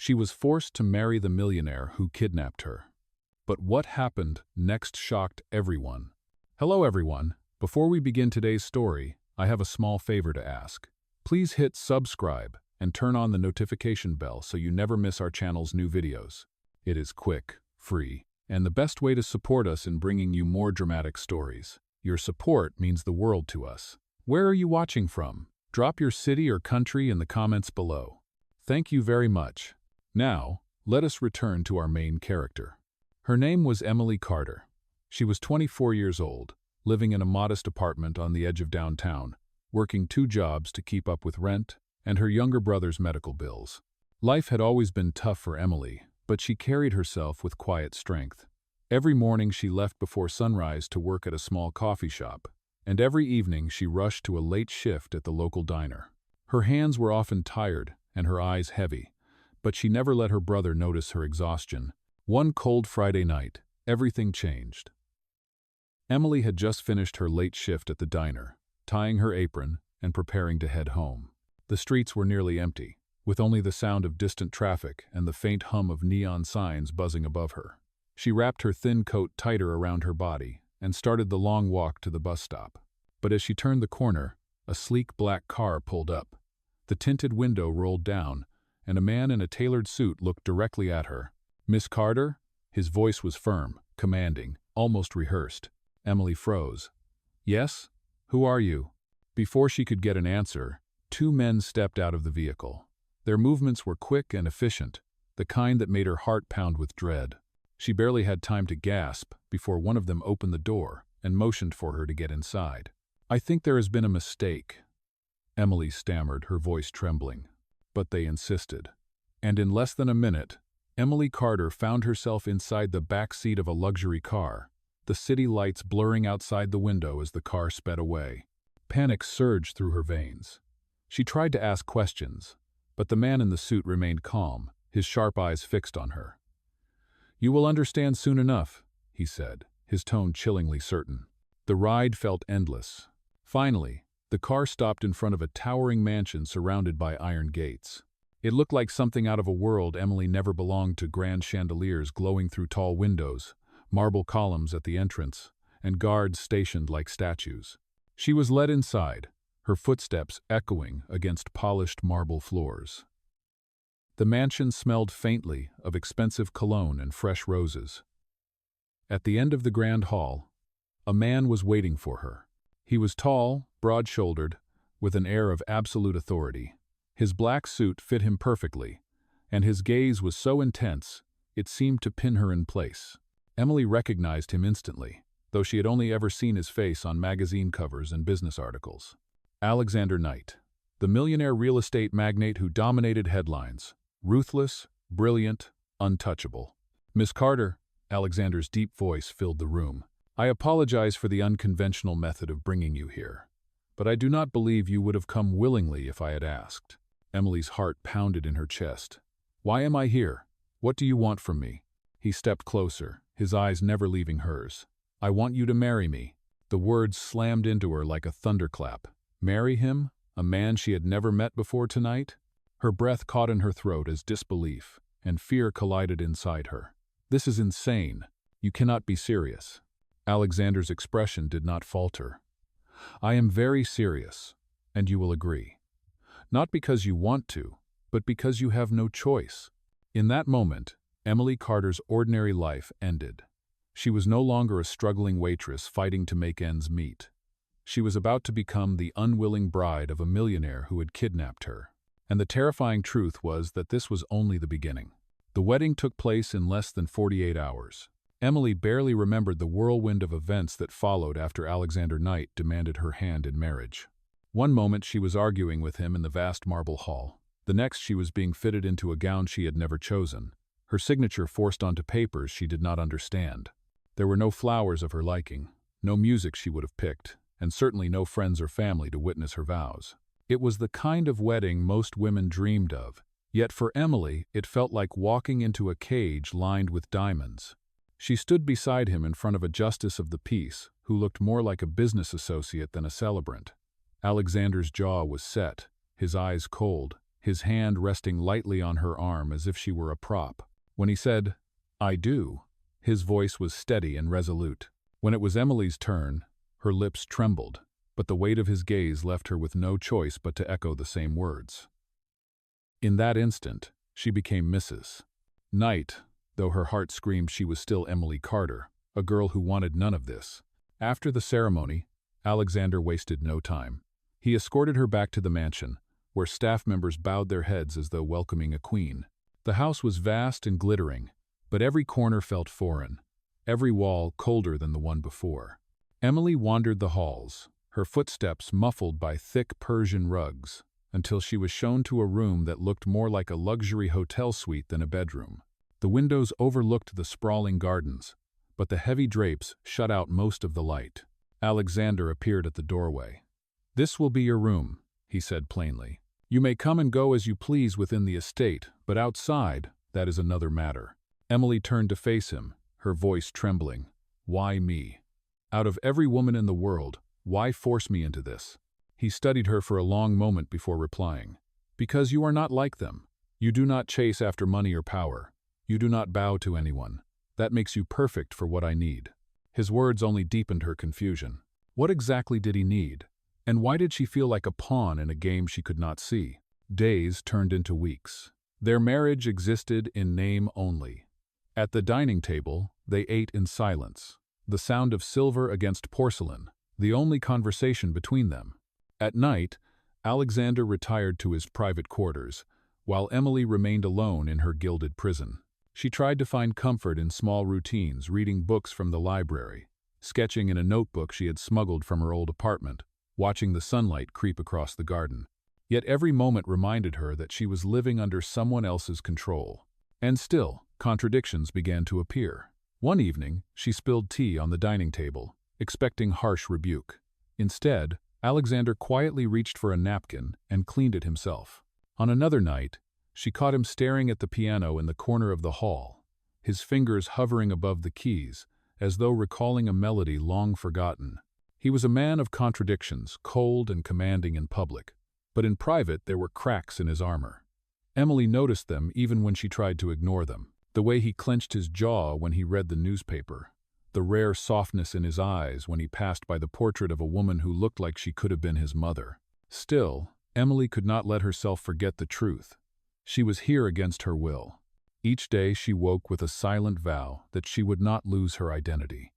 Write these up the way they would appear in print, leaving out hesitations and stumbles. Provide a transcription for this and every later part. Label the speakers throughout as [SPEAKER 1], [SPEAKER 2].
[SPEAKER 1] She was forced to marry the millionaire who kidnapped her. But what happened next shocked everyone. Hello everyone. Before we begin today's story, I have a small favor to ask. Please hit subscribe and turn on the notification bell so you never miss our channel's new videos. It is quick, free, and the best way to support us in bringing you more dramatic stories. Your support means the world to us. Where are you watching from? Drop your city or country in the comments below. Thank you very much. Now, let us return to our main character. Her name was Emily Carter. She was 24 years old, living in a modest apartment on the edge of downtown, working 2 jobs to keep up with rent and her younger brother's medical bills. Life had always been tough for Emily, but she carried herself with quiet strength. Every morning she left before sunrise to work at a small coffee shop, and every evening she rushed to a late shift at the local diner. Her hands were often tired and her eyes heavy, but she never let her brother notice her exhaustion. One cold Friday night, everything changed. Emily had just finished her late shift at the diner, tying her apron and preparing to head home. The streets were nearly empty, with only the sound of distant traffic and the faint hum of neon signs buzzing above her. She wrapped her thin coat tighter around her body and started the long walk to the bus stop. But as she turned the corner, a sleek black car pulled up. The tinted window rolled down, and a man in a tailored suit looked directly at her. "Miss Carter?" His voice was firm, commanding, almost rehearsed. Emily froze. "Yes? Who are you?" Before she could get an answer, 2 men stepped out of the vehicle. Their movements were quick and efficient, the kind that made her heart pound with dread. She barely had time to gasp before one of them opened the door and motioned for her to get inside. "I think there has been a mistake," Emily stammered, her voice trembling. But they insisted. And in less than a minute, Emily Carter found herself inside the back seat of a luxury car, the city lights blurring outside the window as the car sped away. Panic surged through her veins. She tried to ask questions, but the man in the suit remained calm, his sharp eyes fixed on her. "You will understand soon enough," he said, his tone chillingly certain. The ride felt endless. Finally, the car stopped in front of a towering mansion surrounded by iron gates. It looked like something out of a world Emily never belonged to: grand chandeliers glowing through tall windows, marble columns at the entrance, and guards stationed like statues. She was led inside, her footsteps echoing against polished marble floors. The mansion smelled faintly of expensive cologne and fresh roses. At the end of the grand hall, a man was waiting for her. He was tall, broad-shouldered, with an air of absolute authority. His black suit fit him perfectly, and his gaze was so intense it seemed to pin her in place. Emily recognized him instantly, though she had only ever seen his face on magazine covers and business articles. Alexander Knight, the millionaire real estate magnate who dominated headlines. Ruthless, brilliant, untouchable. "Miss Carter," Alexander's deep voice filled the room. "I apologize for the unconventional method of bringing you here, but I do not believe you would have come willingly if I had asked." Emily's heart pounded in her chest. "Why am I here? What do you want from me?" He stepped closer, his eyes never leaving hers. "I want you to marry me." The words slammed into her like a thunderclap. Marry him? A man she had never met before tonight? Her breath caught in her throat as disbelief and fear collided inside her. "This is insane. You cannot be serious." Alexander's expression did not falter. "I am very serious, and you will agree. Not because you want to, but because you have no choice." In that moment, Emily Carter's ordinary life ended. She was no longer a struggling waitress fighting to make ends meet. She was about to become the unwilling bride of a millionaire who had kidnapped her. And the terrifying truth was that this was only the beginning. The wedding took place in less than 48 hours. Emily barely remembered the whirlwind of events that followed after Alexander Knight demanded her hand in marriage. One moment she was arguing with him in the vast marble hall. The next she was being fitted into a gown she had never chosen, her signature forced onto papers she did not understand. There were no flowers of her liking, no music she would have picked, and certainly no friends or family to witness her vows. It was the kind of wedding most women dreamed of, yet for Emily it felt like walking into a cage lined with diamonds. She stood beside him in front of a justice of the peace who looked more like a business associate than a celebrant. Alexander's jaw was set, his eyes cold, his hand resting lightly on her arm as if she were a prop. When he said, "I do," his voice was steady and resolute. When it was Emily's turn, her lips trembled, but the weight of his gaze left her with no choice but to echo the same words. In that instant, she became Mrs. Knight, though her heart screamed she was still Emily Carter, a girl who wanted none of this. After the ceremony, Alexander wasted no time. He escorted her back to the mansion, where staff members bowed their heads as though welcoming a queen. The house was vast and glittering, but every corner felt foreign, every wall colder than the one before. Emily wandered the halls, her footsteps muffled by thick Persian rugs, until she was shown to a room that looked more like a luxury hotel suite than a bedroom. The windows overlooked the sprawling gardens, but the heavy drapes shut out most of the light. Alexander appeared at the doorway. "This will be your room," he said plainly. "You may come and go as you please within the estate, but outside, that is another matter." Emily turned to face him, her voice trembling. "Why me? Out of every woman in the world, why force me into this?" He studied her for a long moment before replying. "Because you are not like them. You do not chase after money or power. You do not bow to anyone. That makes you perfect for what I need." His words only deepened her confusion. What exactly did he need? And why did she feel like a pawn in a game she could not see? Days turned into weeks. Their marriage existed in name only. At the dining table, they ate in silence, the sound of silver against porcelain, the only conversation between them. At night, Alexander retired to his private quarters, while Emily remained alone in her gilded prison. She tried to find comfort in small routines, reading books from the library, sketching in a notebook she had smuggled from her old apartment, watching the sunlight creep across the garden. Yet every moment reminded her that she was living under someone else's control. And still, contradictions began to appear. One evening, she spilled tea on the dining table, expecting harsh rebuke. Instead, Alexander quietly reached for a napkin and cleaned it himself. On another night, she caught him staring at the piano in the corner of the hall, his fingers hovering above the keys, as though recalling a melody long forgotten. He was a man of contradictions, cold and commanding in public, but in private there were cracks in his armor. Emily noticed them even when she tried to ignore them. The way he clenched his jaw when he read the newspaper, the rare softness in his eyes when he passed by the portrait of a woman who looked like she could have been his mother. Still, Emily could not let herself forget the truth. She was here against her will. Each day she woke with a silent vow that she would not lose her identity,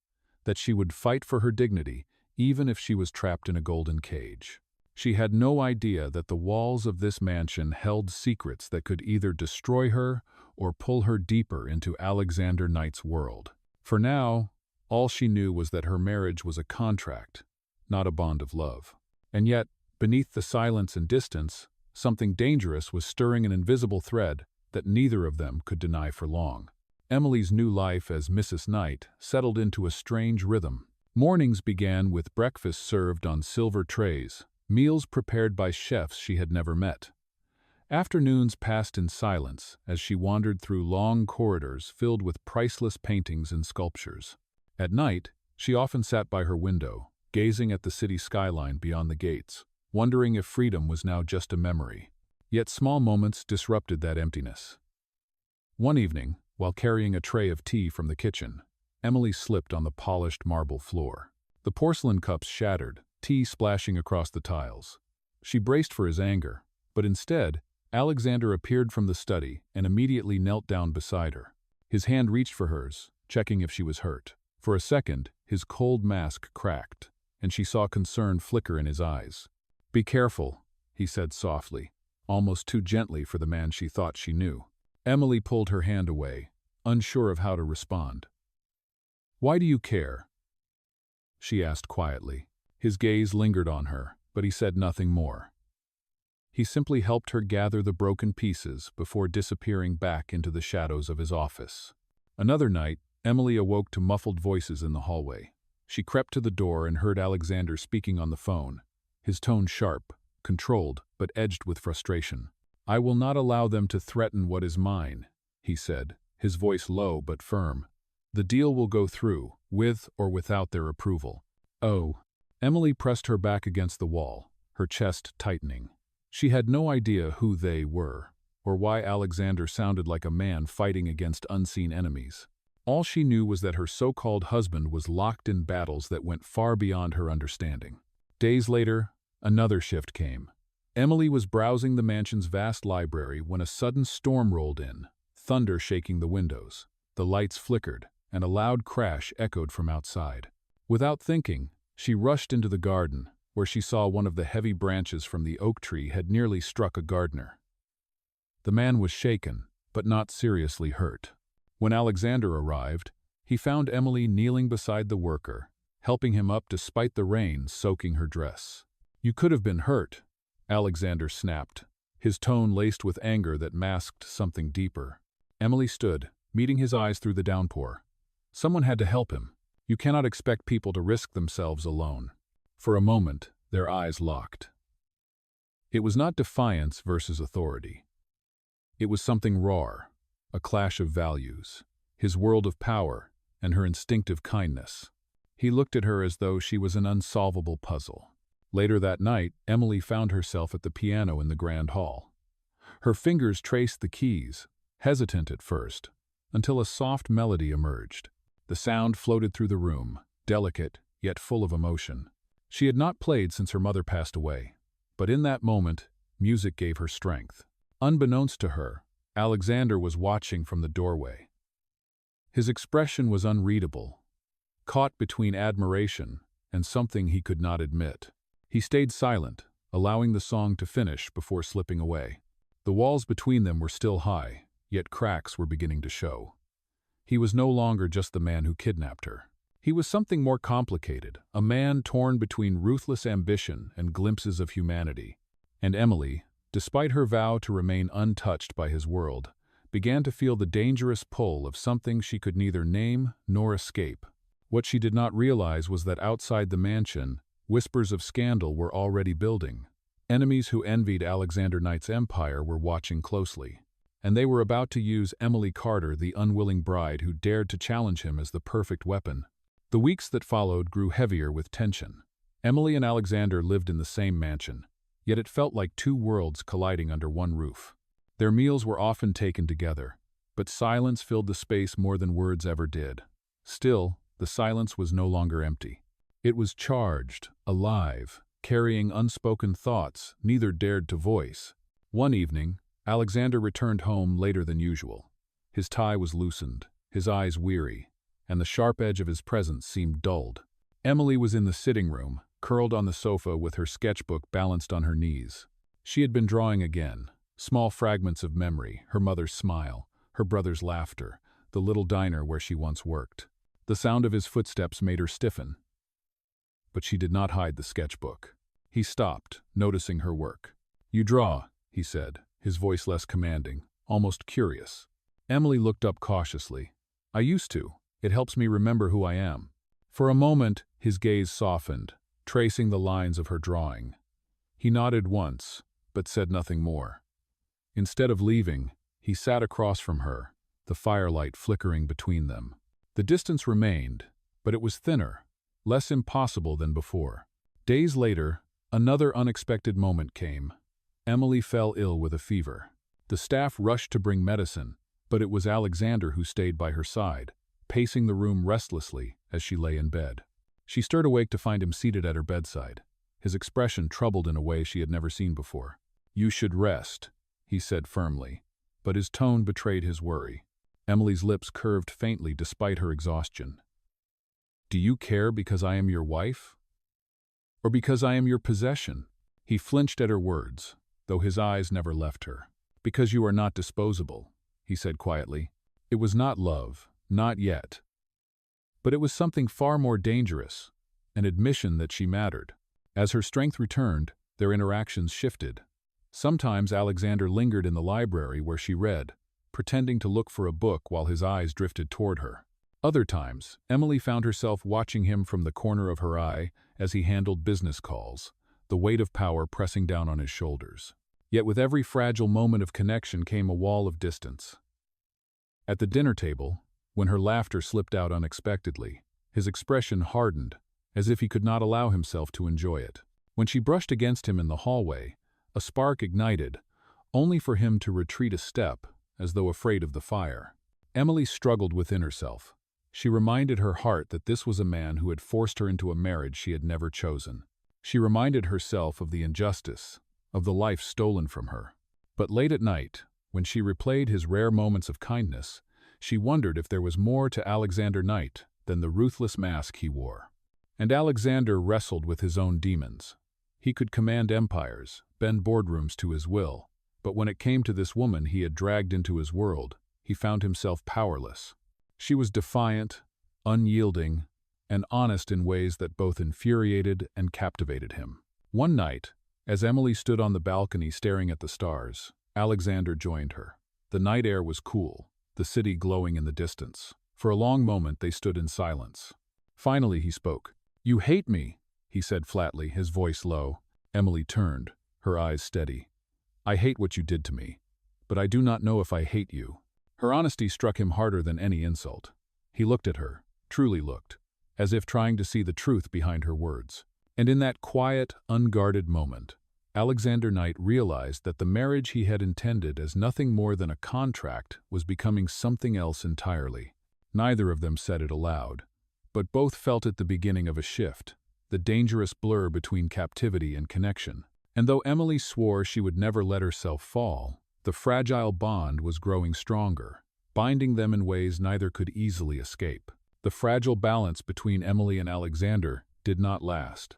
[SPEAKER 1] that she would fight for her dignity even if she was trapped in a golden cage. She had no idea that the walls of this mansion held secrets that could either destroy her or pull her deeper into Alexander Knight's world. For now, all she knew was that her marriage was a contract, not a bond of love. And yet, beneath the silence and distance, something dangerous was stirring an invisible thread that neither of them could deny for long. Emily's new life as Mrs. Knight settled into a strange rhythm. Mornings began with breakfast served on silver trays, meals prepared by chefs she had never met. Afternoons passed in silence as she wandered through long corridors filled with priceless paintings and sculptures. At night, she often sat by her window, gazing at the city skyline beyond the gates, wondering if freedom was now just a memory. Yet small moments disrupted that emptiness. One evening, while carrying a tray of tea from the kitchen, Emily slipped on the polished marble floor. The porcelain cups shattered, tea splashing across the tiles. She braced for his anger, but instead, Alexander appeared from the study and immediately knelt down beside her. His hand reached for hers, checking if she was hurt. For a second, his cold mask cracked, and she saw concern flicker in his eyes. "Be careful," he said softly, almost too gently for the man she thought she knew. Emily pulled her hand away, unsure of how to respond. "Why do you care?" she asked quietly. His gaze lingered on her, but he said nothing more. He simply helped her gather the broken pieces before disappearing back into the shadows of his office. Another night, Emily awoke to muffled voices in the hallway. She crept to the door and heard Alexander speaking on the phone, his tone sharp, controlled, but edged with frustration. "I will not allow them to threaten what is mine," he said, his voice low but firm. "The deal will go through, with or without their approval." "Oh." Emily pressed her back against the wall, her chest tightening. She had no idea who they were, or why Alexander sounded like a man fighting against unseen enemies. All she knew was that her so-called husband was locked in battles that went far beyond her understanding. Days later, another shift came. Emily was browsing the mansion's vast library when a sudden storm rolled in, thunder shaking the windows. The lights flickered, and a loud crash echoed from outside. Without thinking, she rushed into the garden, where she saw one of the heavy branches from the oak tree had nearly struck a gardener. The man was shaken, but not seriously hurt. When Alexander arrived, he found Emily kneeling beside the worker, helping him up despite the rain soaking her dress. "You could have been hurt," Alexander snapped, his tone laced with anger that masked something deeper. Emily stood, meeting his eyes through the downpour. Someone had to help him. You cannot expect people to risk themselves alone. For a moment, their eyes locked. It was not defiance versus authority. It was something raw, a clash of values, his world of power and her instinctive kindness. He looked at her as though she was an unsolvable puzzle. Later that night, Emily found herself at the piano in the grand hall. Her fingers traced the keys, hesitant at first, until a soft melody emerged. The sound floated through the room, delicate yet full of emotion. She had not played since her mother passed away, but in that moment, music gave her strength. Unbeknownst to her, Alexander was watching from the doorway. His expression was unreadable, caught between admiration and something he could not admit. He stayed silent, allowing the song to finish before slipping away. The walls between them were still high, yet cracks were beginning to show. He was no longer just the man who kidnapped her. He was something more complicated, a man torn between ruthless ambition and glimpses of humanity. And Emily, despite her vow to remain untouched by his world, began to feel the dangerous pull of something she could neither name nor escape. What she did not realize was that outside the mansion, whispers of scandal were already building. Enemies who envied Alexander Knight's empire were watching closely, and they were about to use Emily Carter, the unwilling bride who dared to challenge him as the perfect weapon. The weeks that followed grew heavier with tension. Emily and Alexander lived in the same mansion, yet it felt like two worlds colliding under one roof. Their meals were often taken together, but silence filled the space more than words ever did. Still, the silence was no longer empty. It was charged, alive, carrying unspoken thoughts neither dared to voice. One evening, Alexander returned home later than usual. His tie was loosened, his eyes weary, and the sharp edge of his presence seemed dulled. Emily was in the sitting room, curled on the sofa with her sketchbook balanced on her knees. She had been drawing again, small fragments of memory, her mother's smile, her brother's laughter, the little diner where she once worked. The sound of his footsteps made her stiffen. But she did not hide the sketchbook. He stopped, noticing her work. "You draw," he said, his voice less commanding, almost curious. Emily looked up cautiously. "I used to. It helps me remember who I am." For a moment, his gaze softened, tracing the lines of her drawing. He nodded once, but said nothing more. Instead of leaving, he sat across from her, the firelight flickering between them. The distance remained, but it was thinner, less impossible than before. Days later, another unexpected moment came. Emily fell ill with a fever. The staff rushed to bring medicine, but it was Alexander who stayed by her side, pacing the room restlessly as she lay in bed. She stirred awake to find him seated at her bedside, his expression troubled in a way she had never seen before. "You should rest," he said firmly, but his tone betrayed his worry. Emily's lips curved faintly despite her exhaustion. "Do you care because I am your wife? Or because I am your possession?" He flinched at her words, though his eyes never left her. "Because you are not disposable," he said quietly. It was not love, not yet. But it was something far more dangerous, an admission that she mattered. As her strength returned, their interactions shifted. Sometimes Alexander lingered in the library where she read, pretending to look for a book while his eyes drifted toward her. Other times, Emily found herself watching him from the corner of her eye as he handled business calls, the weight of power pressing down on his shoulders. Yet with every fragile moment of connection came a wall of distance. At the dinner table, when her laughter slipped out unexpectedly, his expression hardened, as if he could not allow himself to enjoy it. When she brushed against him in the hallway, A spark ignited, only for him to retreat a step, as though afraid of the fire. Emily struggled within herself. She reminded her heart that this was a man who had forced her into a marriage she had never chosen. She reminded herself of the injustice, of the life stolen from her. But late at night, when she replayed his rare moments of kindness, she wondered if there was more to Alexander Knight than the ruthless mask he wore. And Alexander wrestled with his own demons. He could command empires, bend boardrooms to his will, but when it came to this woman he had dragged into his world, he found himself powerless. She was defiant, unyielding, and honest in ways that both infuriated and captivated him. One night, as Emily stood on the balcony staring at the stars, Alexander joined her. The night air was cool, the city glowing in the distance. For a long moment they stood in silence. Finally he spoke. "You hate me," he said flatly, his voice low. Emily turned, her eyes steady. "I hate what you did to me, but I do not know if I hate you." Her honesty struck him harder than any insult. He looked at her, truly looked, as if trying to see the truth behind her words. And in that quiet, unguarded moment, Alexander Knight realized that the marriage he had intended as nothing more than a contract was becoming something else entirely. Neither of them said it aloud, but both felt it the beginning of a shift, the dangerous blur between captivity and connection. And though Emily swore she would never let herself fall, the fragile bond was growing stronger, binding them in ways neither could easily escape. The fragile balance between Emily and Alexander did not last.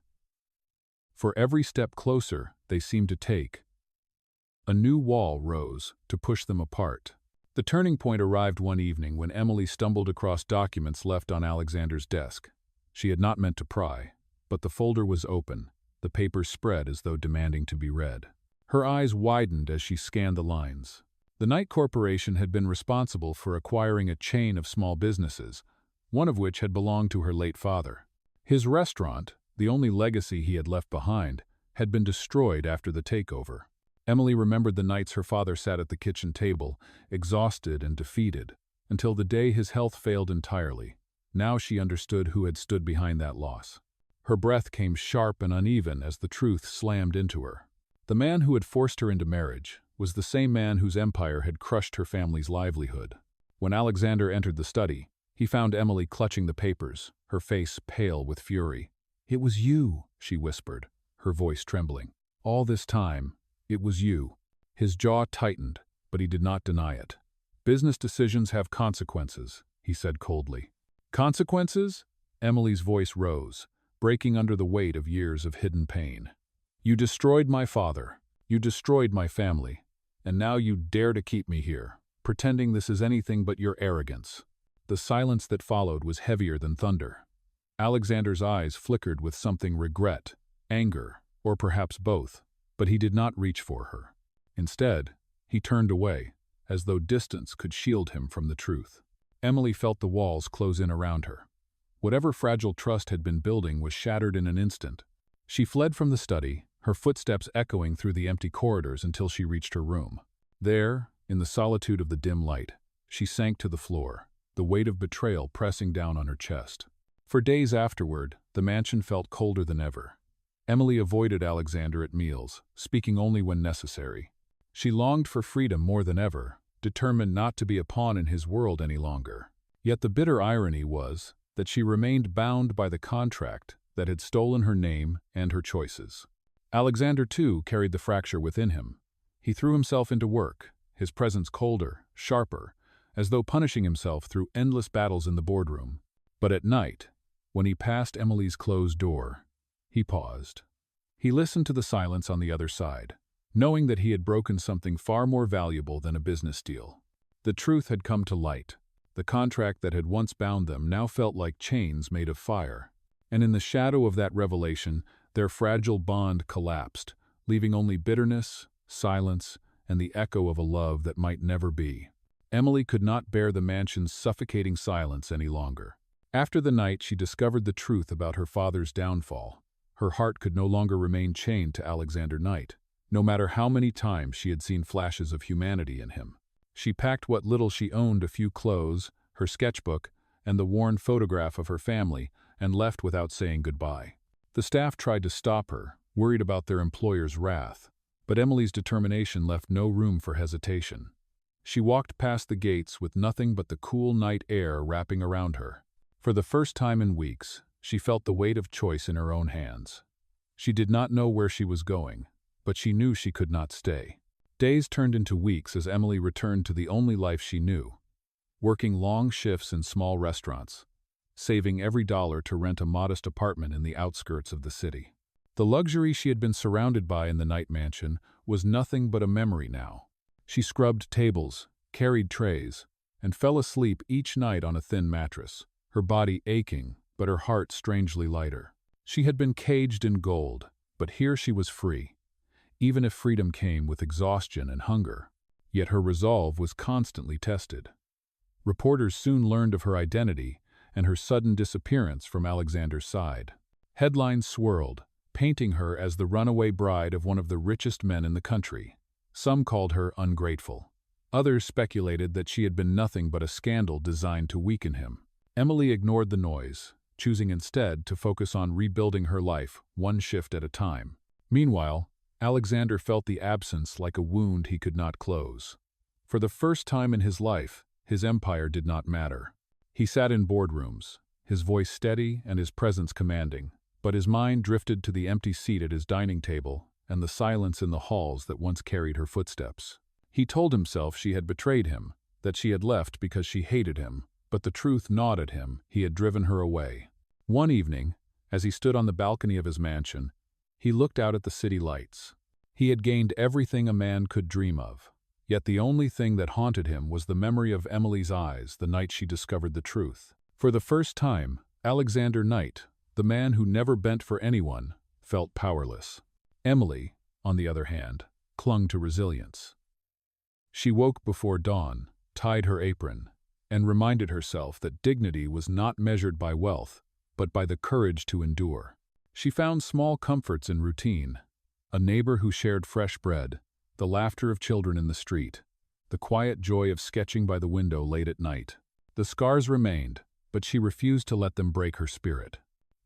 [SPEAKER 1] For every step closer they seemed to take, a new wall rose to push them apart. The turning point arrived one evening when Emily stumbled across documents left on Alexander's desk. She had not meant to pry, but the folder was open, the papers spread as though demanding to be read. Her eyes widened as she scanned the lines. The Knight Corporation had been responsible for acquiring a chain of small businesses, one of which had belonged to her late father. His restaurant, the only legacy he had left behind, had been destroyed after the takeover. Emily remembered the nights her father sat at the kitchen table, exhausted and defeated, until the day his health failed entirely. Now she understood who had stood behind that loss. Her breath came sharp and uneven as the truth slammed into her. The man who had forced her into marriage was the same man whose empire had crushed her family's livelihood. When Alexander entered the study, he found Emily clutching the papers, her face pale with fury. "It was you," she whispered, her voice trembling. "All this time, it was you." His jaw tightened, but he did not deny it. "Business decisions have consequences," he said coldly. "Consequences?" Emily's voice rose, breaking under the weight of years of hidden pain. "You destroyed my father. You destroyed my family. And now you dare to keep me here, pretending this is anything but your arrogance." The silence that followed was heavier than thunder. Alexander's eyes flickered with something regret, anger, or perhaps both, but he did not reach for her. Instead, he turned away, as though distance could shield him from the truth. Emily felt the walls close in around her. Whatever fragile trust had been building was shattered in an instant. She fled from the study, her footsteps echoing through the empty corridors until she reached her room. There, in the solitude of the dim light, she sank to the floor, the weight of betrayal pressing down on her chest. For days afterward, the mansion felt colder than ever. Emily avoided Alexander at meals, speaking only when necessary. She longed for freedom more than ever, determined not to be a pawn in his world any longer. Yet the bitter irony was that she remained bound by the contract that had stolen her name and her choices. Alexander, too, carried the fracture within him. He threw himself into work, his presence colder, sharper, as though punishing himself through endless battles in the boardroom. But at night, when he passed Emily's closed door, he paused. He listened to the silence on the other side, knowing that he had broken something far more valuable than a business deal. The truth had come to light. The contract that had once bound them now felt like chains made of fire. And in the shadow of that revelation, their fragile bond collapsed, leaving only bitterness, silence, and the echo of a love that might never be. Emily could not bear the mansion's suffocating silence any longer. After the night she discovered the truth about her father's downfall, her heart could no longer remain chained to Alexander Knight, no matter how many times she had seen flashes of humanity in him. She packed what little she owned, a few clothes, her sketchbook, and the worn photograph of her family, and left without saying goodbye. The staff tried to stop her, worried about their employer's wrath, But Emily's determination left no room for hesitation. She walked past the gates with nothing but the cool night air wrapping around her. For the first time in weeks, she felt the weight of choice in her own hands. She did not know where she was going, but she knew she could not stay. Days turned into weeks as Emily returned to the only life she knew, working long shifts in small restaurants, saving every dollar to rent a modest apartment in the outskirts of the city. The luxury she had been surrounded by in the night mansion was nothing but a memory now. She scrubbed tables, carried trays, and fell asleep each night on a thin mattress, her body aching, but her heart strangely lighter. She had been caged in gold, but here she was free, even if freedom came with exhaustion and hunger. Yet her resolve was constantly tested. Reporters soon learned of her identity and her sudden disappearance from Alexander's side. Headlines swirled, painting her as the runaway bride of one of the richest men in the country. Some called her ungrateful. Others speculated that she had been nothing but a scandal designed to weaken him. Emily ignored the noise, choosing instead to focus on rebuilding her life one shift at a time. Meanwhile, Alexander felt the absence like a wound he could not close. For the first time in his life, his empire did not matter. He sat in boardrooms, his voice steady and his presence commanding, but his mind drifted to the empty seat at his dining table and the silence in the halls that once carried her footsteps. He told himself she had betrayed him, that she had left because she hated him, but the truth gnawed at him. He had driven her away. One evening, as he stood on the balcony of his mansion, he looked out at the city lights. He had gained everything a man could dream of, yet the only thing that haunted him was the memory of Emily's eyes the night she discovered the truth. For the first time, Alexander Knight, the man who never bent for anyone, felt powerless. Emily, on the other hand, clung to resilience. She woke before dawn, tied her apron, and reminded herself that dignity was not measured by wealth, but by the courage to endure. She found small comforts in routine: a neighbor who shared fresh bread, the laughter of children in the street, the quiet joy of sketching by the window late at night. The scars remained, but she refused to let them break her spirit.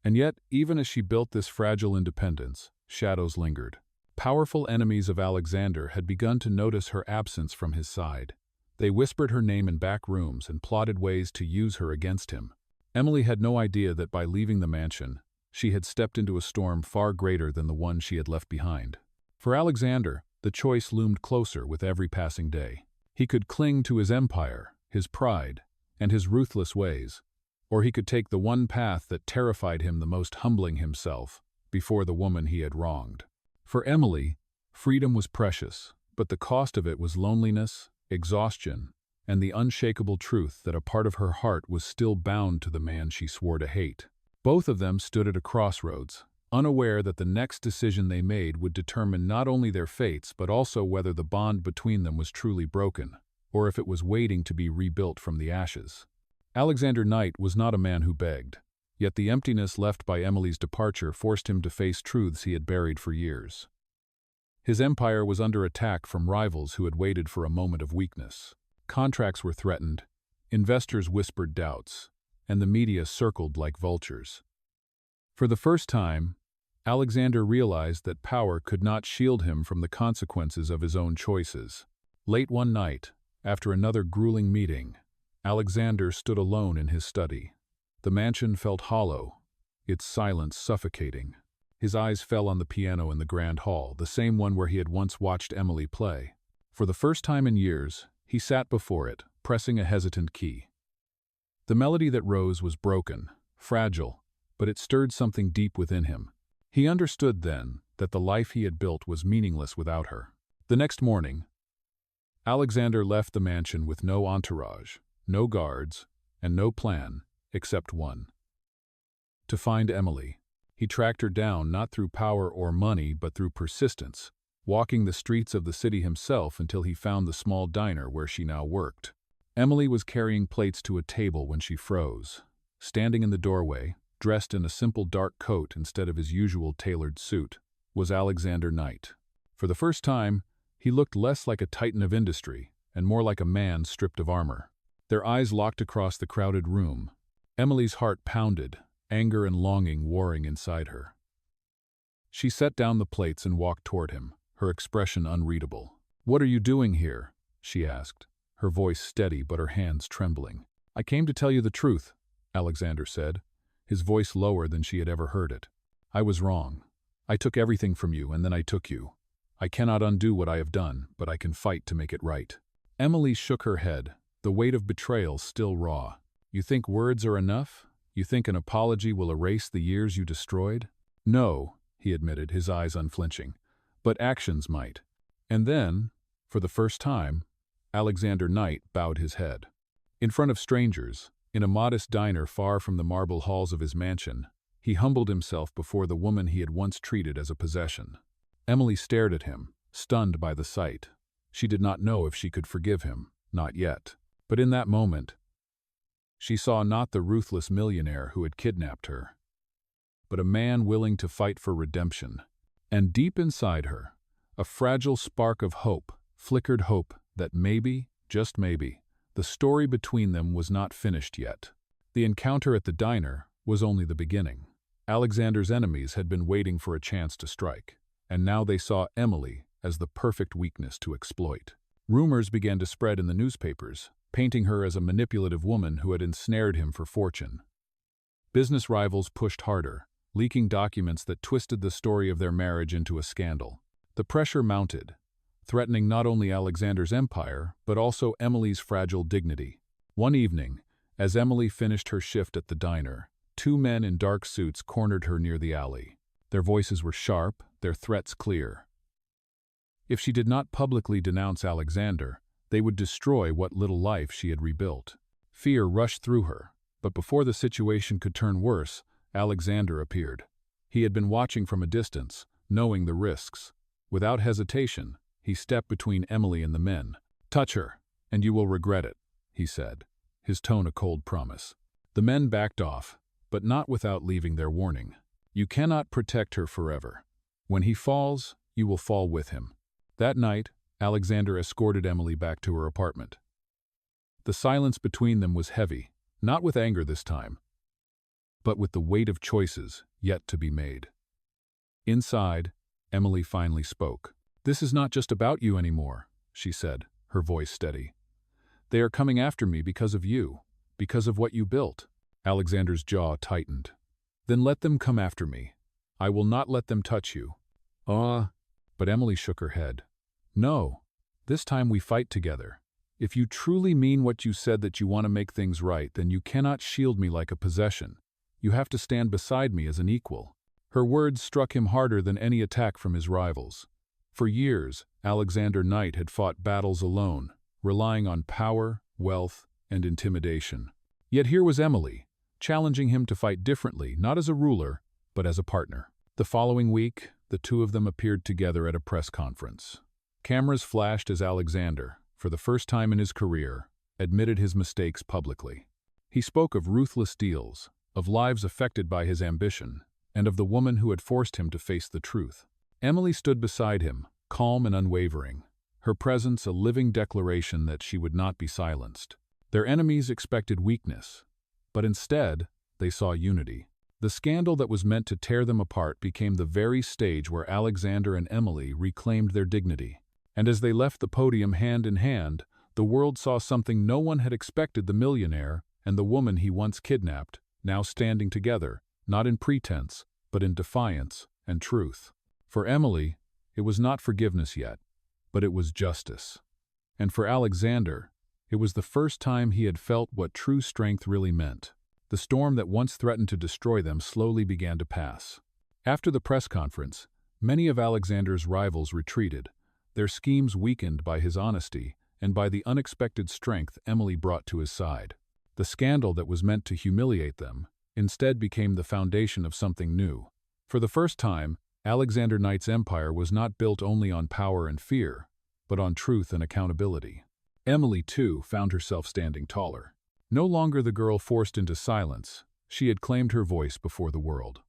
[SPEAKER 1] And yet, even as she built this fragile independence, shadows lingered. Powerful enemies of Alexander had begun to notice her absence from his side. They whispered her name in back rooms and plotted ways to use her against him. Emily had no idea that by leaving the mansion, she had stepped into a storm far greater than the one she had left behind. For Alexander, the choice loomed closer with every passing day. He could cling to his empire, his pride, and his ruthless ways, or he could take the one path that terrified him the most, humbling himself before the woman he had wronged. For Emily, freedom was precious, but the cost of it was loneliness, exhaustion, and the unshakable truth that a part of her heart was still bound to the man she swore to hate. Both of them stood at a crossroads, unaware that the next decision they made would determine not only their fates but also whether the bond between them was truly broken, or if it was waiting to be rebuilt from the ashes. Alexander Knight was not a man who begged, yet the emptiness left by Emily's departure forced him to face truths he had buried for years. His empire was under attack from rivals who had waited for a moment of weakness. Contracts were threatened, investors whispered doubts, and the media circled like vultures. For the first time, Alexander realized that power could not shield him from the consequences of his own choices. Late one night, after another grueling meeting, Alexander stood alone in his study. The mansion felt hollow, its silence suffocating. His eyes fell on the piano in the grand hall, the same one where he had once watched Emily play. For the first time in years, he sat before it, pressing a hesitant key. The melody that rose was broken, fragile, but it stirred something deep within him. He understood then that the life he had built was meaningless without her. The next morning, Alexander left the mansion with no entourage, no guards, and no plan, except one: to find Emily. He tracked her down not through power or money but through persistence, walking the streets of the city himself until he found the small diner where she now worked. Emily was carrying plates to a table when she froze. Standing in the doorway, dressed in a simple dark coat instead of his usual tailored suit, was Alexander Knight. For the first time, he looked less like a titan of industry and more like a man stripped of armor. Their eyes locked across the crowded room. Emily's heart pounded, anger and longing warring inside her. She set down the plates and walked toward him, her expression unreadable. "What are you doing here?" she asked, her voice steady but her hands trembling. "I came to tell you the truth," Alexander said, his voice lower than she had ever heard it. "I was wrong. I took everything from you, and then I took you. I cannot undo what I have done, but I can fight to make it right." Emily shook her head, the weight of betrayal still raw. "You think words are enough? You think an apology will erase the years you destroyed?" "No," he admitted, his eyes unflinching, "but actions might." And then, for the first time, Alexander Knight bowed his head. In front of strangers, in a modest diner far from the marble halls of his mansion, he humbled himself before the woman he had once treated as a possession. Emily stared at him, stunned by the sight. She did not know if she could forgive him, not yet. But in that moment, she saw not the ruthless millionaire who had kidnapped her, but a man willing to fight for redemption. And deep inside her, a fragile spark of hope flickered, hope that maybe, just maybe, the story between them was not finished yet. The encounter at the diner was only the beginning. Alexander's enemies had been waiting for a chance to strike, and now they saw Emily as the perfect weakness to exploit. Rumors began to spread in the newspapers, painting her as a manipulative woman who had ensnared him for fortune. Business rivals pushed harder, leaking documents that twisted the story of their marriage into a scandal. The pressure mounted, threatening not only Alexander's empire, but also Emily's fragile dignity. One evening, as Emily finished her shift at the diner, two men in dark suits cornered her near the alley. Their voices were sharp, their threats clear. If she did not publicly denounce Alexander, they would destroy what little life she had rebuilt. Fear rushed through her, but before the situation could turn worse, Alexander appeared. He had been watching from a distance, knowing the risks. Without hesitation, he stepped between Emily and the men. "Touch her, and you will regret it," he said, his tone a cold promise. The men backed off, but not without leaving their warning. "You cannot protect her forever. When he falls, you will fall with him." That night, Alexander escorted Emily back to her apartment. The silence between them was heavy, not with anger this time, but with the weight of choices yet to be made. Inside, Emily finally spoke. "This is not just about you anymore," she said, her voice steady. "They are coming after me because of you, because of what you built." Alexander's jaw tightened. "Then let them come after me. I will not let them touch you." But Emily shook her head. "No, this time we fight together. If you truly mean what you said, that you want to make things right, then you cannot shield me like a possession. You have to stand beside me as an equal." Her words struck him harder than any attack from his rivals. For years, Alexander Knight had fought battles alone, relying on power, wealth, and intimidation. Yet here was Emily, challenging him to fight differently, not as a ruler, but as a partner. The following week, the two of them appeared together at a press conference. Cameras flashed as Alexander, for the first time in his career, admitted his mistakes publicly. He spoke of ruthless deals, of lives affected by his ambition, and of the woman who had forced him to face the truth. Emily stood beside him, calm and unwavering, her presence a living declaration that she would not be silenced. Their enemies expected weakness, but instead, they saw unity. The scandal that was meant to tear them apart became the very stage where Alexander and Emily reclaimed their dignity. And as they left the podium hand in hand, the world saw something no one had expected: the millionaire and the woman he once kidnapped, now standing together, not in pretense, but in defiance and truth. For Emily, it was not forgiveness yet, but it was justice. And for Alexander, it was the first time he had felt what true strength really meant. The storm that once threatened to destroy them slowly began to pass. After the press conference, many of Alexander's rivals retreated, their schemes weakened by his honesty and by the unexpected strength Emily brought to his side. The scandal that was meant to humiliate them instead became the foundation of something new. For the first time, Alexander Knight's empire was not built only on power and fear, but on truth and accountability. Emily, too, found herself standing taller. No longer the girl forced into silence, she had claimed her voice before the world.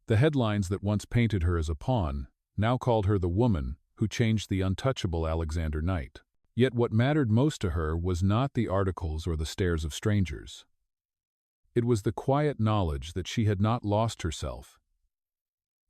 [SPEAKER 1] The headlines that once painted her as a pawn now called her the woman who changed the untouchable Alexander Knight. Yet what mattered most to her was not the articles or the stares of strangers. It was the quiet knowledge that she had not lost herself,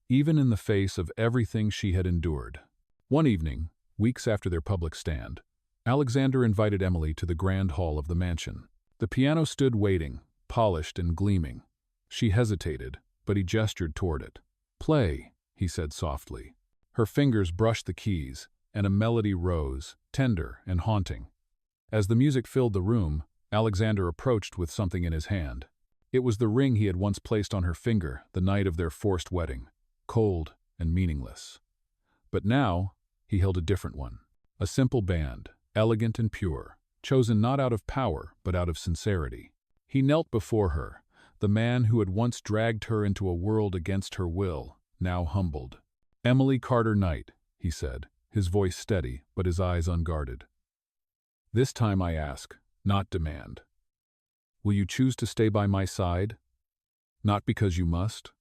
[SPEAKER 1] even in the face of everything she had endured. One evening, weeks after their public stand, Alexander invited Emily to the grand hall of the mansion. The piano stood waiting, polished and gleaming. She hesitated, but he gestured toward it. "Play," he said softly. Her fingers brushed the keys, and a melody rose, tender and haunting. As the music filled the room, Alexander approached with something in his hand. It was the ring he had once placed on her finger the night of their forced wedding, cold and meaningless. But now, he held a different one. A simple band, elegant and pure, chosen not out of power but out of sincerity. He knelt before her, the man who had once dragged her into a world against her will, now humbled. "Emily Carter Knight," he said, his voice steady but his eyes unguarded. "This time I ask, not demand. Will you choose to stay by my side? Not because you must,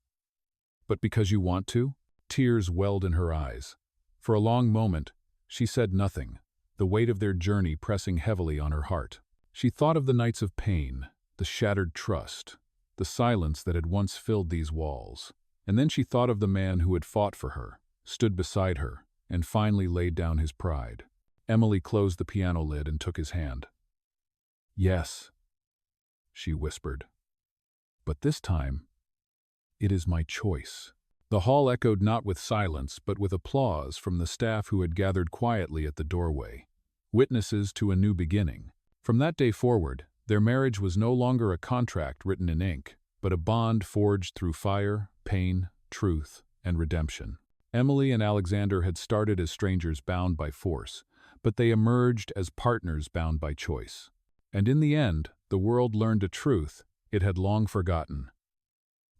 [SPEAKER 1] but because you want to?" Tears welled in her eyes. For a long moment, she said nothing, the weight of their journey pressing heavily on her heart. She thought of the nights of pain, the shattered trust, the silence that had once filled these walls. And then she thought of the man who had fought for her, stood beside her, and finally laid down his pride. Emily closed the piano lid and took his hand. "Yes," she whispered. "But this time, it is my choice." The hall echoed not with silence, but with applause from the staff who had gathered quietly at the doorway, witnesses to a new beginning. From that day forward, their marriage was no longer a contract written in ink, but a bond forged through fire, pain, truth, and redemption. Emily and Alexander had started as strangers bound by force, but they emerged as partners bound by choice. And in the end, the world learned a truth it had long forgotten.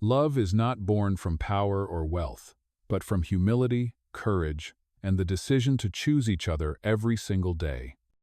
[SPEAKER 1] Love is not born from power or wealth, but from humility, courage, and the decision to choose each other every single day.